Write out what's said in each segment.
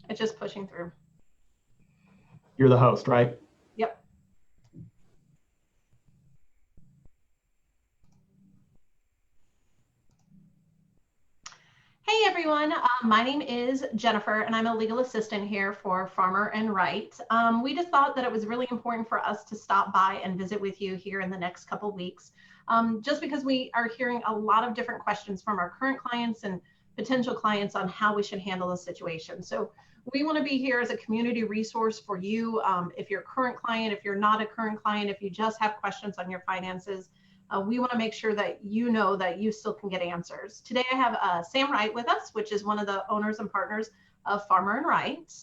It's just pushing through. You're the host, right? Yep. Hey everyone, my name is Jennifer and I'm a legal assistant here for Farmer and Wright. We just thought that it was really important for us to stop by and visit with you here in the next couple weeks, just because we are hearing a lot of different questions from our current clients and potential clients on how we should handle the situation. So we want to be here as a community resource for you. If you're a current client, if you're not a current client, if you just have questions on your finances, we want to make sure that you know that you still can get answers. Today I have Sam Wright with us, which is one of the owners and partners of Farmer and Wright.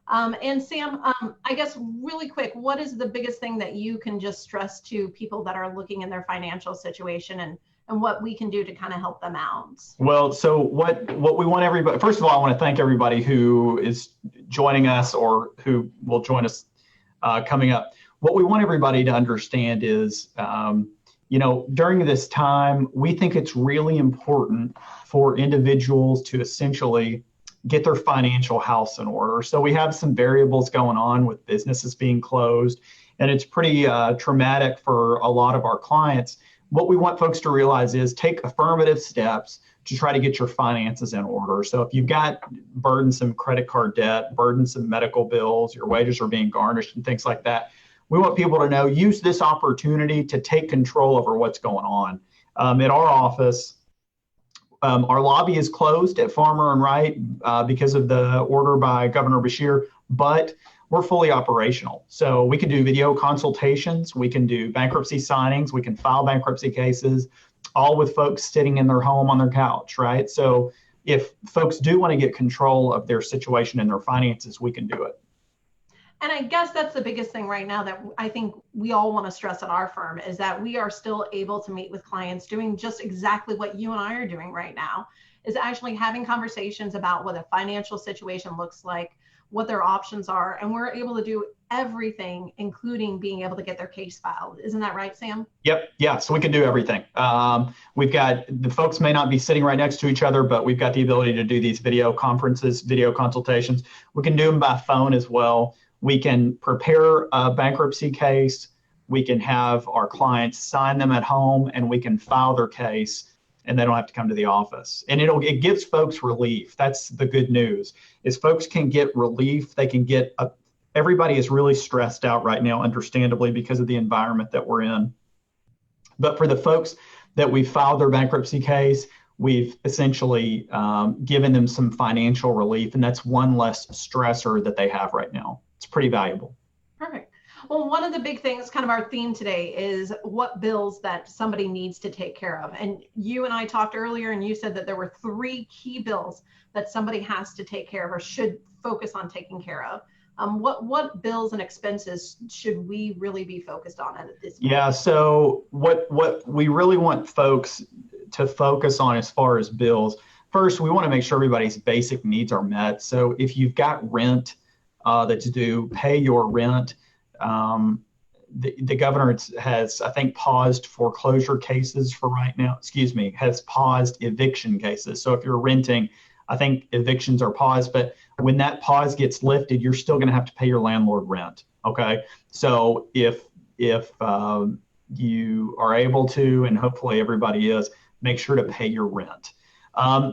And Sam, I guess really quick, what is the biggest thing that you can just stress to people that are looking in their financial situation and what we can do to kind of help them out? Well, so what we want everybody, first of all, I want to thank everybody who is joining us or who will join us coming up. What we want everybody to understand is, during this time, we think it's really important for individuals to essentially get their financial house in order. So we have some variables going on with businesses being closed, and it's pretty traumatic for a lot of our clients. What we want folks to realize is take affirmative steps to try to get your finances in order. So if you've got burdensome credit card debt, burdensome medical bills, your wages are being garnished and things like that, we want people to know, use this opportunity to take control over what's going on. At our office, our lobby is closed at Farmer and Wright because of the order by Governor Beshear, but we're fully operational. So we can do video consultations, we can do bankruptcy signings, we can file bankruptcy cases, all with folks sitting in their home on their couch, right? So if folks do want to get control of their situation and their finances, we can do it. And I guess that's the biggest thing right now that I think we all want to stress at our firm is that we are still able to meet with clients doing just exactly what you and I are doing right now, is actually having conversations about what a financial situation looks like, what their options are, and we're able to do everything, including being able to get their case filed. Isn't that right, Sam? Yep. Yeah. So we can do everything. We've got, the folks may not be sitting right next to each other, but we've got the ability to do these video conferences, video consultations. We can do them by phone as well. We can prepare a bankruptcy case. We can have our clients sign them at home, and we can file their case, and they don't have to come to the office. And it gives folks relief. That's the good news, is folks can get relief. They can get everybody is really stressed out right now, understandably, because of the environment that we're in. But for the folks that we filed their bankruptcy case, we've essentially given them some financial relief, and that's one less stressor that they have right now. It's pretty valuable. Perfect. Well, one of the big things, kind of our theme today, is what bills that somebody needs to take care of. And you and I talked earlier, and you said that there were 3 key bills that somebody has to take care of or should focus on taking care of. What bills and expenses should we really be focused on at this point? Yeah, so what we really want folks to focus on as far as bills, first, we want to make sure everybody's basic needs are met. So if you've got rent that's due, pay your rent. The governor has, I think, paused foreclosure cases for right now, has paused eviction cases. So if you're renting, I think evictions are paused, but when that pause gets lifted, you're still going to have to pay your landlord rent. Okay. So if you are able to, and hopefully everybody is, make sure to pay your rent.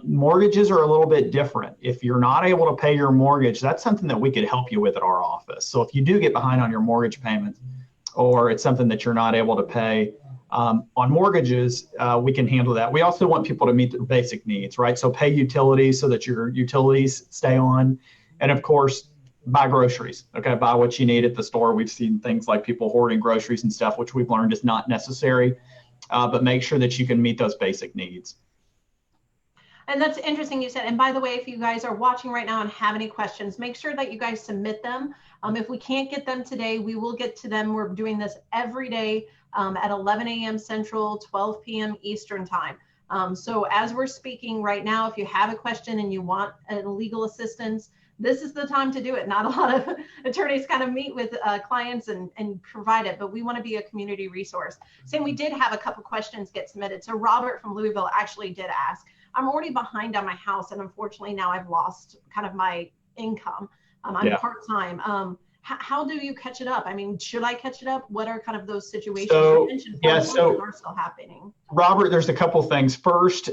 Mortgages are a little bit different. If you're not able to pay your mortgage, that's something that we could help you with at our office. So if you do get behind on your mortgage payments, or it's something that you're not able to pay on mortgages, we can handle that. We also want people to meet their basic needs, right? So pay utilities so that your utilities stay on. And of course, buy groceries, okay? Buy what you need at the store. We've seen things like people hoarding groceries and stuff, which we've learned is not necessary, but make sure that you can meet those basic needs. And that's interesting you said. And by the way, if you guys are watching right now and have any questions, make sure that you guys submit them. If we can't get them today, we will get to them. We're doing this every day at 11 a.m. Central, 12 p.m. Eastern time. So as we're speaking right now, if you have a question and you want legal assistance, this is the time to do it. Not a lot of attorneys kind of meet with clients and provide it, but we want to be a community resource. Sam, we did have a couple questions get submitted. So Robert from Louisville actually did ask, I'm already behind on my house, and unfortunately now I've lost kind of my income. I'm part-time. How do you catch it up? I mean, should I catch it up? What are kind of those situations? So, you mentioned foreclosures are still happening. Robert, there's a couple things. First,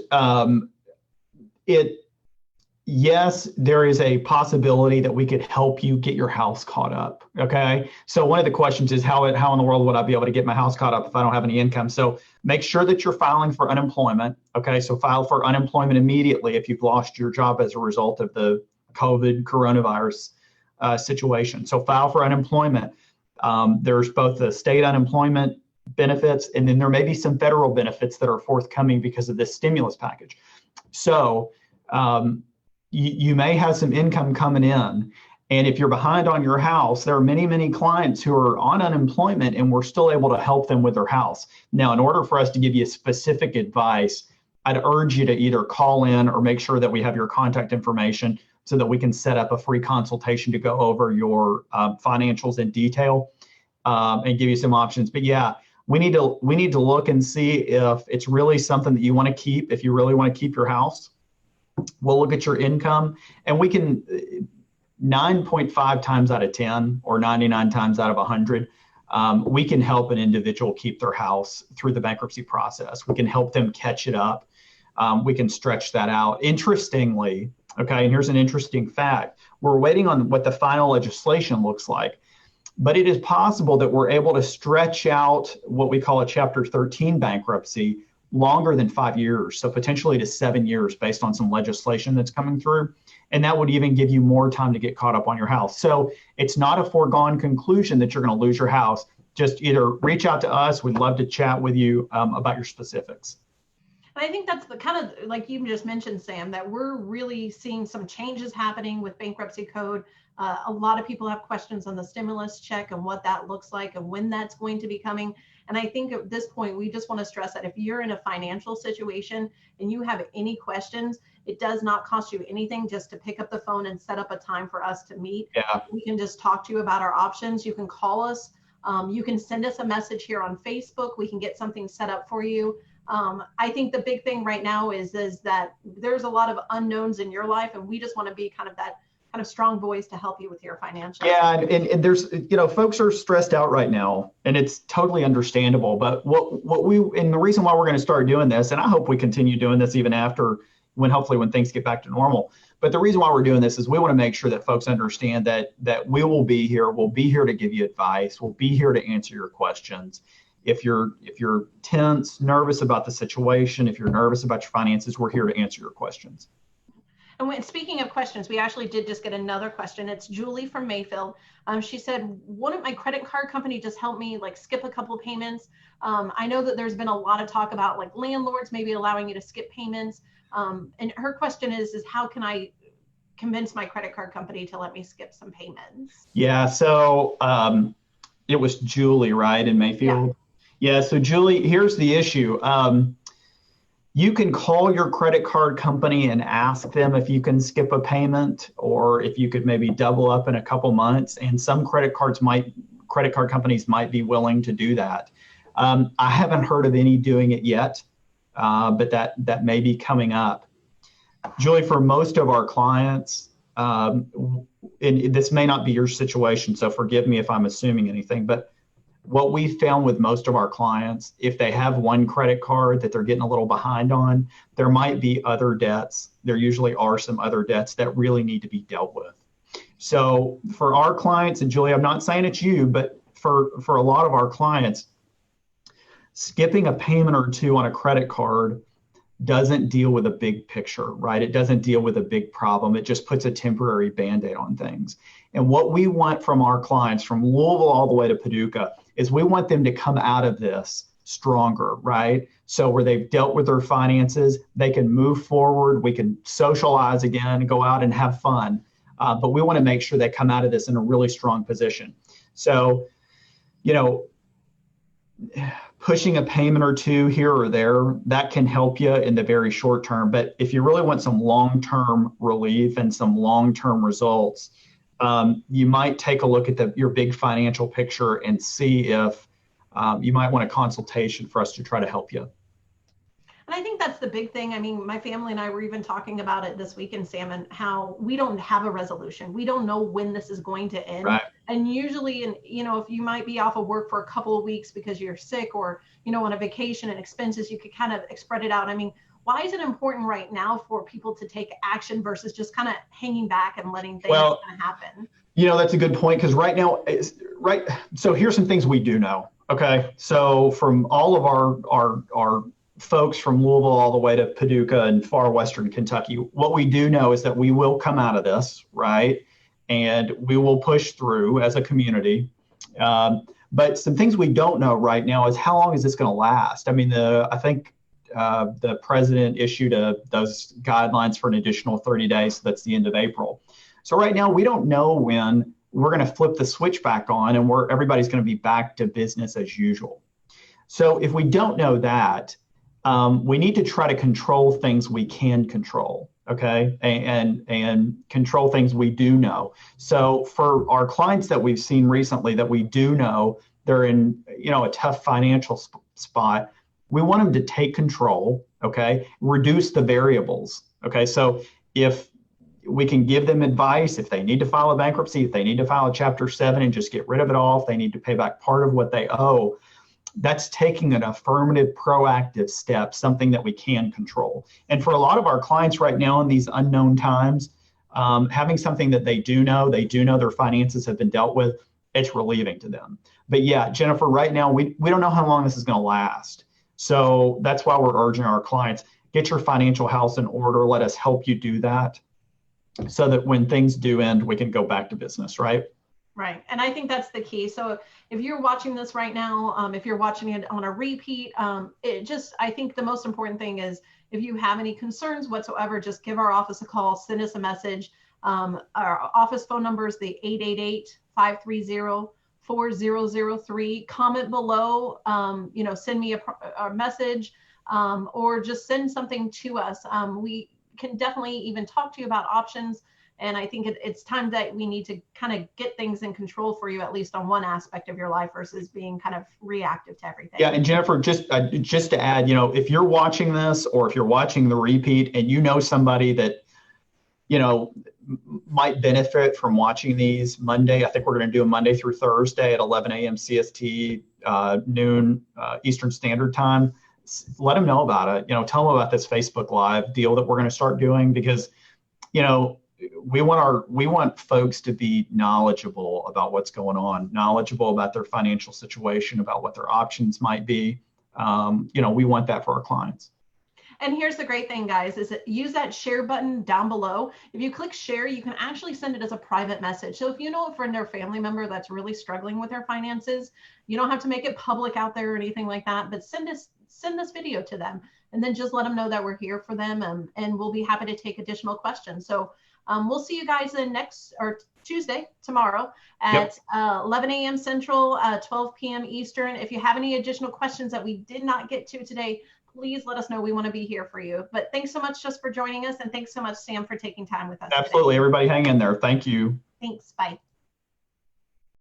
yes, there is a possibility that we could help you get your house caught up. Okay. So one of the questions is how in the world would I be able to get my house caught up if I don't have any income? So make sure that you're filing for unemployment. Okay. So file for unemployment immediately if you've lost your job as a result of the coronavirus situation. So file for unemployment. There's both the state unemployment benefits, and then there may be some federal benefits that are forthcoming because of this stimulus package. So you may have some income coming in. And if you're behind on your house, there are many, many clients who are on unemployment and we're still able to help them with their house. Now, in order for us to give you specific advice, I'd urge you to either call in or make sure that we have your contact information so that we can set up a free consultation to go over your financials in detail and give you some options. But yeah, we need to look and see if it's really something that you want to keep. If you really want to keep your house, we'll look at your income, and we can 9.5 times out of 10 or 99 times out of 100, we can help an individual keep their house through the bankruptcy process. We can help them catch it up. We can stretch that out. Interestingly, okay, and here's an interesting fact. We're waiting on what the final legislation looks like, but it is possible that we're able to stretch out what we call a Chapter 13 bankruptcy longer than 5 years, so potentially to 7 years based on some legislation that's coming through. And that would even give you more time to get caught up on your house. So it's not a foregone conclusion that you're going to lose your house. Just either reach out to us. We'd love to chat with you about your specifics. And I think that's the kind of, like you just mentioned, Sam, that we're really seeing some changes happening with bankruptcy code. A lot of people have questions on the stimulus check and what that looks like and when that's going to be coming. And I think at this point, we just want to stress that if you're in a financial situation and you have any questions, it does not cost you anything just to pick up the phone and set up a time for us to meet. Yeah. We can just talk to you about our options. You can call us. You can send us a message here on Facebook. We can get something set up for you. I think the big thing right now is that there's a lot of unknowns in your life, and we just want to be kind of that kind of strong voice to help you with your financial. Yeah, and there's, folks are stressed out right now, and it's totally understandable. But and the reason why we're going to start doing this, and I hope we continue doing this even after hopefully when things get back to normal. But the reason why we're doing this is we want to make sure that folks understand that we will be here. We'll be here to give you advice. We'll be here to answer your questions. If you're tense, nervous about the situation, if you're nervous about your finances, we're here to answer your questions. And speaking of questions, we actually did just get another question. It's Julie from Mayfield. She said, wouldn't my credit card company just help me skip a couple payments? I know that there's been a lot of talk about landlords maybe allowing you to skip payments. And her question is how can I convince my credit card company to let me skip some payments? Yeah, so it was Julie, right, in Mayfield? Yeah, so Julie, here's the issue. You can call your credit card company and ask them if you can skip a payment or if you could maybe double up in a couple months. And some credit card companies might be willing to do that. I haven't heard of any doing it yet, but that may be coming up. Julie, for most of our clients, and this may not be your situation, so forgive me if I'm assuming anything, but what we found with most of our clients, if they have one credit card that they're getting a little behind on, there might be other debts. There usually are some other debts that really need to be dealt with. So for our clients, and Julie, I'm not saying it's you, but for a lot of our clients, skipping a payment or two on a credit card doesn't deal with a big picture, right? It doesn't deal with a big problem. It just puts a temporary Band-Aid on things. And what we want from our clients from Louisville all the way to Paducah is we want them to come out of this stronger, right? So where they've dealt with their finances, they can move forward, we can socialize again, go out and have fun. But we want to make sure they come out of this in a really strong position. So, pushing a payment or two here or there, that can help you in the very short term. But if you really want some long-term relief and some long-term results, you might take a look at your big financial picture and see if you might want a consultation for us to try to help you. And I think that's that's the big thing. I mean, my family and I were even talking about it this weekend, Sam, and how we don't have a resolution. We don't know when this is going to end. Right. And usually, and if you might be off of work for a couple of weeks because you're sick or, on a vacation and expenses, you could kind of spread it out. I mean, why is it important right now for people to take action versus just kind of hanging back and letting things kind of happen? That's a good point, because right now, so here's some things we do know. Okay. So from all of our folks from Louisville all the way to Paducah and far Western Kentucky, what we do know is that we will come out of this, right? And we will push through as a community. But some things we don't know right now is how long is this going to last? I mean, I think the president issued those guidelines for an additional 30 days. So that's the end of April. So right now, we don't know when we're going to flip the switch back on and everybody's going to be back to business as usual. So if we don't know that, we need to try to control things we can control, okay, and control things we do know. So for our clients that we've seen recently that we do know they're in a tough financial spot, we want them to take control, okay, reduce the variables, okay. So if we can give them advice, if they need to file a bankruptcy, if they need to file a Chapter 7 and just get rid of it all, if they need to pay back part of what they owe, that's taking an affirmative, proactive step, something that we can control. And for a lot of our clients right now in these unknown times, having something that they do know their finances have been dealt with, it's relieving to them. But yeah, Jennifer, right now, we don't know how long this is going to last. So that's why we're urging our clients, get your financial house in order. Let us help you do that, so that when things do end, we can go back to business, right? Right. And I think that's the key. So if you're watching this right now, if you're watching it on a repeat, I think the most important thing is if you have any concerns whatsoever, just give our office a call, send us a message. Our office phone number is the 888-530-4003. Comment below, send me a message, or just send something to us. We can definitely even talk to you about options. And I think it's time that we need to kind of get things in control for you, at least on one aspect of your life, versus being kind of reactive to everything. Yeah, and Jennifer, just to add, if you're watching this or if you're watching the repeat and somebody that, might benefit from watching these Monday, I think we're going to do a Monday through Thursday at 11 a.m. CST, noon Eastern Standard Time. Let them know about it. Tell them about this Facebook Live deal that we're going to start doing, because, we want folks to be knowledgeable about what's going on, knowledgeable about their financial situation, about what their options might be. We want that for our clients. And here's the great thing, guys, is that use that share button down below. If you click share, you can actually send it as a private message. So if you know a friend or family member that's really struggling with their finances, you don't have to make it public out there or anything like that, but send this video to them, and then just let them know that we're here for them, and we'll be happy to take additional questions. So we'll see you guys Tuesday, tomorrow at 11 a.m. Central, 12 p.m. Eastern. If you have any additional questions that we did not get to today, please let us know. We want to be here for you. But thanks so much just for joining us. And thanks so much, Sam, for taking time with us. Absolutely. Today. Everybody hang in there. Thank you. Thanks. Bye.